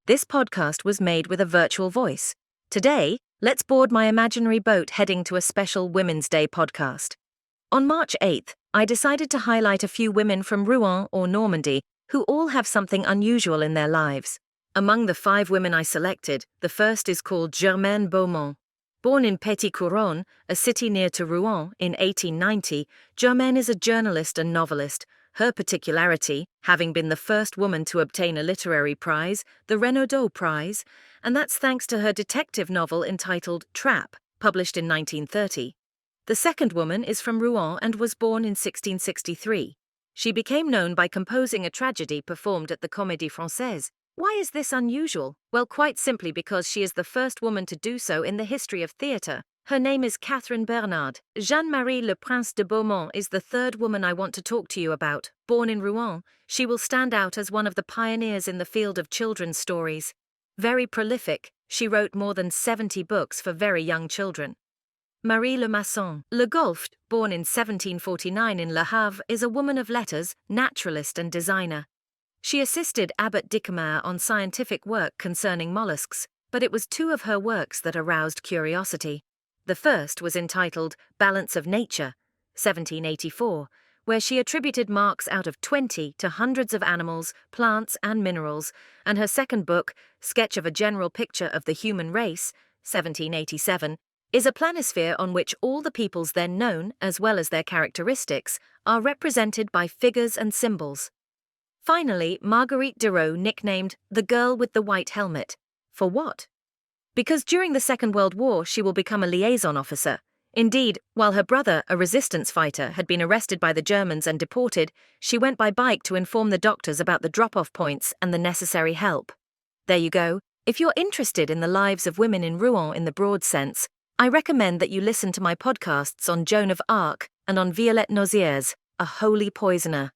This podcast was made with a virtual voice. Today, let's board my imaginary boat heading to a special Women's Day podcast. On March 8th, I decided to highlight a few women from Rouen or Normandy who all have something unusual in their lives. Among the 5 women I selected, the first is called Germaine Beaumont. Born in Petit-Couronne, a city near to Rouen, in 1890, Germaine is a journalist and novelist. Her particularity, having been the first woman to obtain a literary prize, the Renaudot Prize, and that's thanks to her detective novel entitled Trap, published in 1930. The second woman is from Rouen and was born in 1663. She became known by composing a tragedy performed at the Comédie-Française. Why is this unusual? Well, quite simply because she is the first woman to do so in the history of theatre. Her name is Catherine Bernard. Jeanne-Marie Le Prince de Beaumont is the third woman I want to talk to you about. Born in Rouen, she will stand out as one of the pioneers in the field of children's stories. Very prolific, she wrote more than 70 books for very young children. Marie Le Masson. Le Goffre, born in 1749 in Le Havre, is a woman of letters, naturalist and designer. She assisted Abbot Dicomaer on scientific work concerning mollusks, but it was 2 of her works that aroused curiosity. The first was entitled Balance of Nature, 1784, where she attributed marks out of 20 to hundreds of animals, plants, and minerals, and her second book, Sketch of a General Picture of the Human Race, 1787, is a planisphere on which all the peoples then known, as well as their characteristics, are represented by figures and symbols. Finally, Marguerite Durot nicknamed the Girl with the White Helmet. For what? Because during the Second World War she will become a liaison officer. Indeed, while her brother, a resistance fighter, had been arrested by the Germans and deported, she went by bike to inform the doctors about the drop-off points and the necessary help. There you go. If you're interested in the lives of women in Rouen in the broad sense, I recommend that you listen to my podcasts on Joan of Arc and on Violette Nozières, a holy poisoner.